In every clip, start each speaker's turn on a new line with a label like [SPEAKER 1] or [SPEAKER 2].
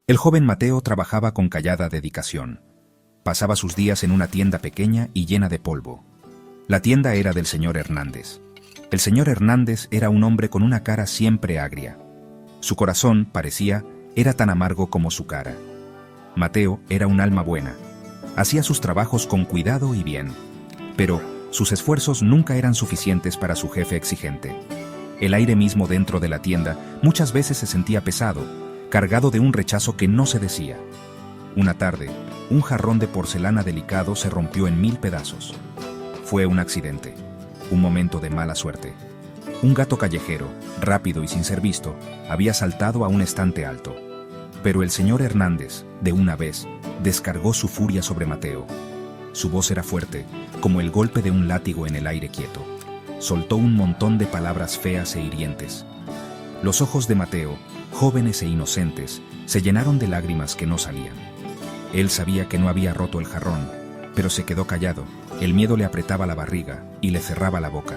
[SPEAKER 1] El joven Mateo trabajaba con callada dedicación. Pasaba sus días en una tienda pequeña y llena de polvo. La tienda era del señor Hernández. El señor Hernández era un hombre con una cara siempre agria. Su corazón, parecía, era tan amargo como su cara. Mateo era un alma buena. Hacía sus trabajos con cuidado y bien. Pero sus esfuerzos nunca eran suficientes para su jefe exigente. El aire mismo dentro de la tienda muchas veces se sentía pesado, cargado de un rechazo que no se decía. Una tarde, un jarrón de porcelana delicado se rompió en 1000 pedazos. Fue un accidente, un momento de mala suerte. Un gato callejero, rápido y sin ser visto, había saltado a un estante alto. Pero el señor Hernández, de una vez, descargó su furia sobre Mateo. Su voz era fuerte, como el golpe de un látigo en el aire quieto. Soltó un montón de palabras feas e hirientes. Los ojos de Mateo, jóvenes e inocentes, se llenaron de lágrimas que no salían. Él sabía que no había roto el jarrón, pero se quedó callado. El miedo le apretaba la barriga y le cerraba la boca.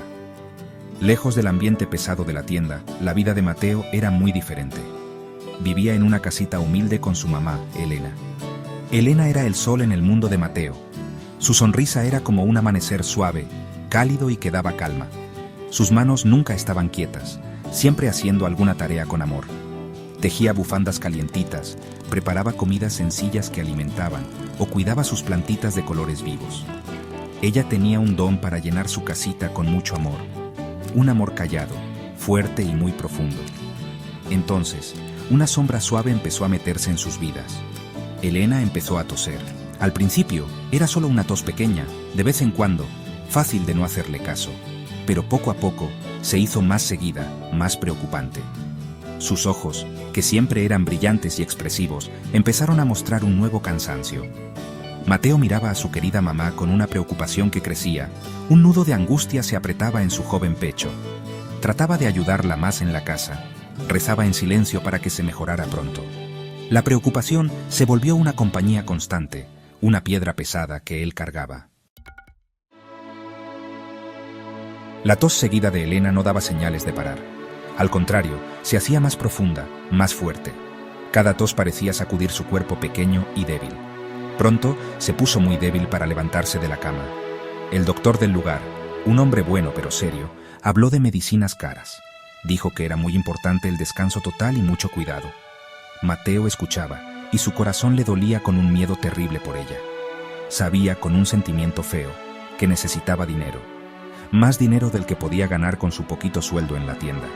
[SPEAKER 1] Lejos del ambiente pesado de la tienda, la vida de Mateo era muy diferente. Vivía en una casita humilde con su mamá, Elena. Elena era el sol en el mundo de Mateo. Su sonrisa era como un amanecer suave, cálido y que daba calma. Sus manos nunca estaban quietas, siempre haciendo alguna tarea con amor. Tejía bufandas calientitas, preparaba comidas sencillas que alimentaban o cuidaba sus plantitas de colores vivos. Ella tenía un don para llenar su casita con mucho amor. Un amor callado, fuerte y muy profundo. Entonces, una sombra suave empezó a meterse en sus vidas. Elena empezó a toser. Al principio, era solo una tos pequeña, de vez en cuando, fácil de no hacerle caso. Pero poco a poco, se hizo más seguida, más preocupante. Sus ojos, que siempre eran brillantes y expresivos, empezaron a mostrar un nuevo cansancio. Mateo miraba a su querida mamá con una preocupación que crecía. Un nudo de angustia se apretaba en su joven pecho. Trataba de ayudarla más en la casa. Rezaba en silencio para que se mejorara pronto. La preocupación se volvió una compañía constante, una piedra pesada que él cargaba. La tos seguida de Elena no daba señales de parar. Al contrario, se hacía más profunda, más fuerte. Cada tos parecía sacudir su cuerpo pequeño y débil. Pronto se puso muy débil para levantarse de la cama. El doctor del lugar, un hombre bueno pero serio, habló de medicinas caras. Dijo que era muy importante el descanso total y mucho cuidado. Mateo escuchaba, y su corazón le dolía con un miedo terrible por ella. Sabía con un sentimiento feo que necesitaba dinero, más dinero del que podía ganar con su poquito sueldo en la tienda.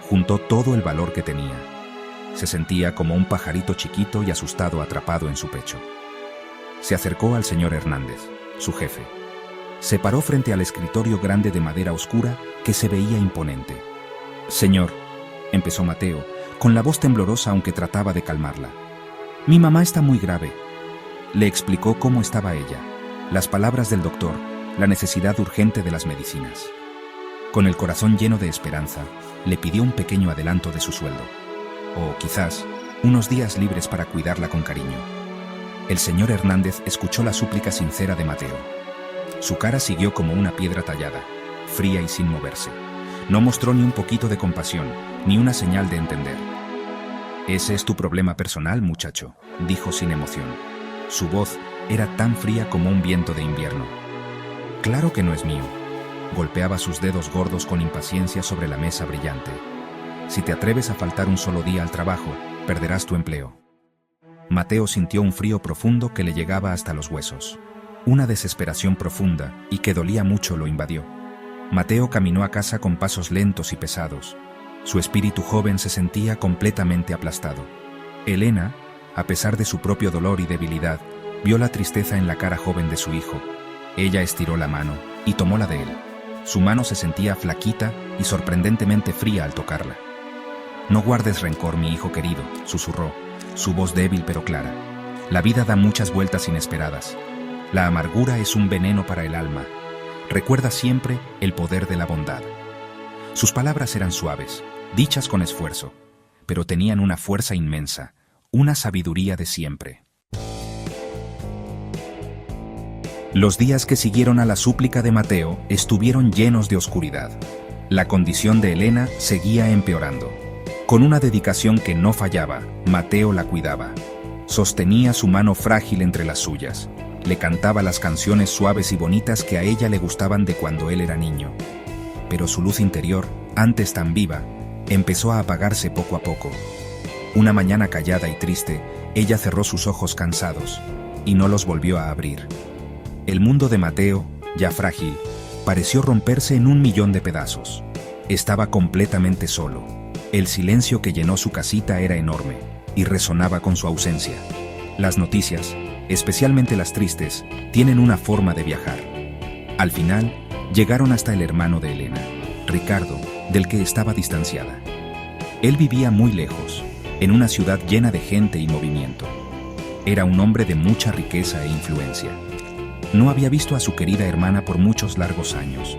[SPEAKER 1] Juntó todo el valor que tenía. Se sentía como un pajarito chiquito y asustado atrapado en su pecho. Se acercó al señor Hernández, su jefe. Se paró frente al escritorio grande de madera oscura que se veía imponente. «Señor», empezó Mateo, con la voz temblorosa aunque trataba de calmarla. «Mi mamá está muy grave». Le explicó cómo estaba ella, las palabras del doctor, la necesidad urgente de las medicinas. Con el corazón lleno de esperanza, le pidió un pequeño adelanto de su sueldo. O quizás, unos días libres para cuidarla con cariño. El señor Hernández escuchó la súplica sincera de Mateo. Su cara siguió como una piedra tallada, fría y sin moverse. No mostró ni un poquito de compasión, ni una señal de entender. «Ese es tu problema personal, muchacho», dijo sin emoción. Su voz era tan fría como un viento de invierno. «Claro que no es mío». Golpeaba sus dedos gordos con impaciencia sobre la mesa brillante. «Si te atreves a faltar un solo día al trabajo, perderás tu empleo». Mateo sintió un frío profundo que le llegaba hasta los huesos. Una desesperación profunda y que dolía mucho lo invadió. Mateo caminó a casa con pasos lentos y pesados. Su espíritu joven se sentía completamente aplastado. Elena, a pesar de su propio dolor y debilidad, vio la tristeza en la cara joven de su hijo. Ella estiró la mano y tomó la de él. Su mano se sentía flaquita y sorprendentemente fría al tocarla. «No guardes rencor, mi hijo querido», susurró, su voz débil pero clara. «La vida da muchas vueltas inesperadas. La amargura es un veneno para el alma. Recuerda siempre el poder de la bondad». Sus palabras eran suaves, dichas con esfuerzo, pero tenían una fuerza inmensa, una sabiduría de siempre. Los días que siguieron a la súplica de Mateo estuvieron llenos de oscuridad. La condición de Elena seguía empeorando. Con una dedicación que no fallaba, Mateo la cuidaba. Sostenía su mano frágil entre las suyas. Le cantaba las canciones suaves y bonitas que a ella le gustaban de cuando él era niño. Pero su luz interior, antes tan viva, empezó a apagarse poco a poco. Una mañana callada y triste, ella cerró sus ojos cansados y no los volvió a abrir. El mundo de Mateo, ya frágil, pareció romperse en 1.000.000 de pedazos. Estaba completamente solo. El silencio que llenó su casita era enorme y resonaba con su ausencia. Las noticias, especialmente las tristes, tienen una forma de viajar. Al final, llegaron hasta el hermano de Elena, Ricardo, del que estaba distanciada. Él vivía muy lejos, en una ciudad llena de gente y movimiento. Era un hombre de mucha riqueza e influencia. No había visto a su querida hermana por muchos largos años.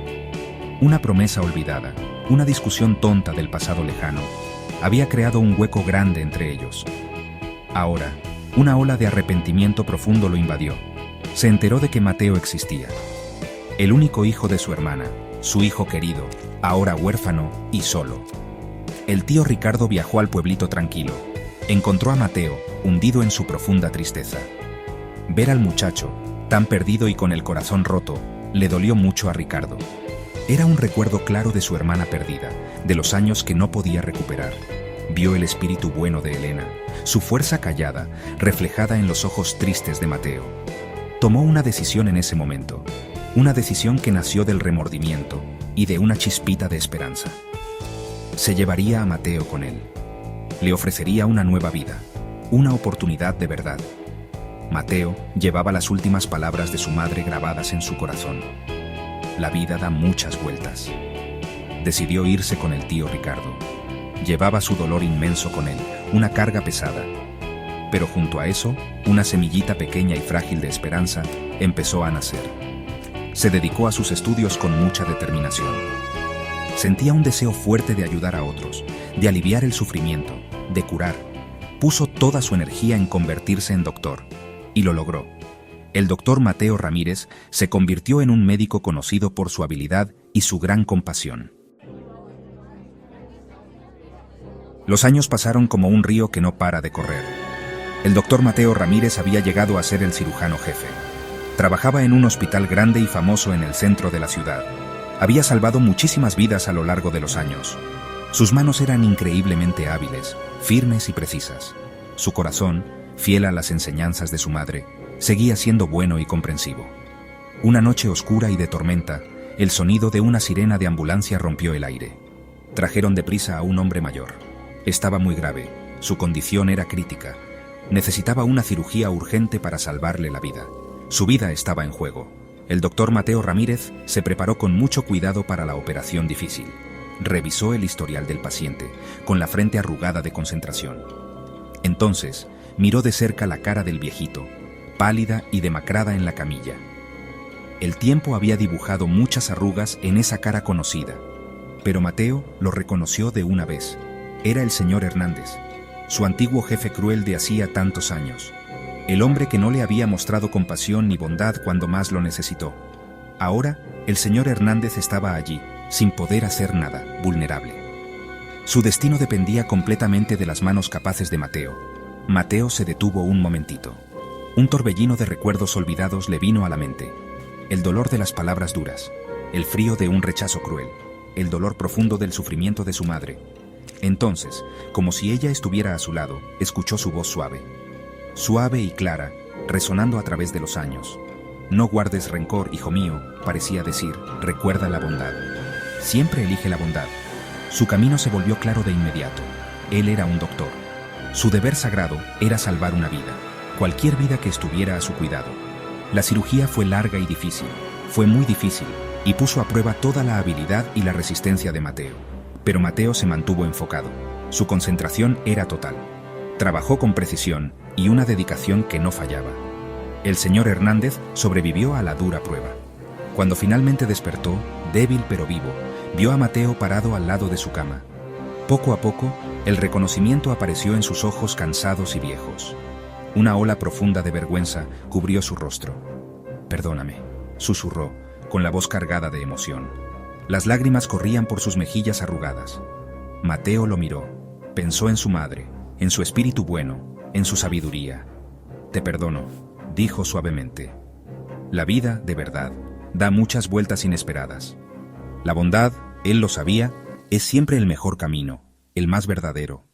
[SPEAKER 1] Una promesa olvidada, una discusión tonta del pasado lejano, había creado un hueco grande entre ellos. Ahora, una ola de arrepentimiento profundo lo invadió. Se enteró de que Mateo existía. El único hijo de su hermana, su hijo querido, ahora huérfano y solo. El tío Ricardo viajó al pueblito tranquilo. Encontró a Mateo, hundido en su profunda tristeza. Ver al muchacho, tan perdido y con el corazón roto, le dolió mucho a Ricardo. Era un recuerdo claro de su hermana perdida, de los años que no podía recuperar. Vio el espíritu bueno de Elena, su fuerza callada, reflejada en los ojos tristes de Mateo. Tomó una decisión en ese momento, una decisión que nació del remordimiento y de una chispita de esperanza. Se llevaría a Mateo con él. Le ofrecería una nueva vida, una oportunidad de verdad. Mateo llevaba las últimas palabras de su madre grabadas en su corazón. La vida da muchas vueltas. Decidió irse con el tío Ricardo. Llevaba su dolor inmenso con él, una carga pesada. Pero junto a eso, una semillita pequeña y frágil de esperanza empezó a nacer. Se dedicó a sus estudios con mucha determinación. Sentía un deseo fuerte de ayudar a otros, de aliviar el sufrimiento, de curar. Puso toda su energía en convertirse en doctor, y lo logró. El doctor Mateo Ramírez se convirtió en un médico conocido por su habilidad y su gran compasión. Los años pasaron como un río que no para de correr. El doctor Mateo Ramírez había llegado a ser el cirujano jefe. Trabajaba en un hospital grande y famoso en el centro de la ciudad. Había salvado muchísimas vidas a lo largo de los años. Sus manos eran increíblemente hábiles, firmes y precisas. Su corazón, fiel a las enseñanzas de su madre, seguía siendo bueno y comprensivo. Una noche oscura y de tormenta, el sonido de una sirena de ambulancia rompió el aire. Trajeron deprisa a un hombre mayor. Estaba muy grave, su condición era crítica. Necesitaba una cirugía urgente para salvarle la vida. Su vida estaba en juego. El doctor Mateo Ramírez se preparó con mucho cuidado para la operación difícil. Revisó el historial del paciente, con la frente arrugada de concentración. Entonces, miró de cerca la cara del viejito, pálida y demacrada en la camilla. El tiempo había dibujado muchas arrugas en esa cara conocida, pero Mateo lo reconoció de una vez. Era el señor Hernández, su antiguo jefe cruel de hacía tantos años. El hombre que no le había mostrado compasión ni bondad cuando más lo necesitó. Ahora, el señor Hernández estaba allí, sin poder hacer nada, vulnerable. Su destino dependía completamente de las manos capaces de Mateo. Mateo se detuvo un momentito. Un torbellino de recuerdos olvidados le vino a la mente. El dolor de las palabras duras, el frío de un rechazo cruel, el dolor profundo del sufrimiento de su madre. Entonces, como si ella estuviera a su lado, escuchó su voz suave. Suave y clara, resonando a través de los años. No guardes rencor, hijo mío, parecía decir, recuerda la bondad. Siempre elige la bondad. Su camino se volvió claro de inmediato. Él era un doctor. Su deber sagrado era salvar una vida, cualquier vida que estuviera a su cuidado. La cirugía fue larga y difícil, fue muy difícil, y puso a prueba toda la habilidad y la resistencia de Mateo. Pero Mateo se mantuvo enfocado. Su concentración era total. Trabajó con precisión y una dedicación que no fallaba. El señor Hernández sobrevivió a la dura prueba. Cuando finalmente despertó, débil pero vivo, vio a Mateo parado al lado de su cama. Poco a poco, el reconocimiento apareció en sus ojos cansados y viejos. Una ola profunda de vergüenza cubrió su rostro. «Perdóname», susurró, con la voz cargada de emoción. Las lágrimas corrían por sus mejillas arrugadas. Mateo lo miró. Pensó en su madre, en su espíritu bueno, en su sabiduría. «Te perdono», dijo suavemente. La vida, de verdad, da muchas vueltas inesperadas. La bondad, él lo sabía, es siempre el mejor camino, el más verdadero.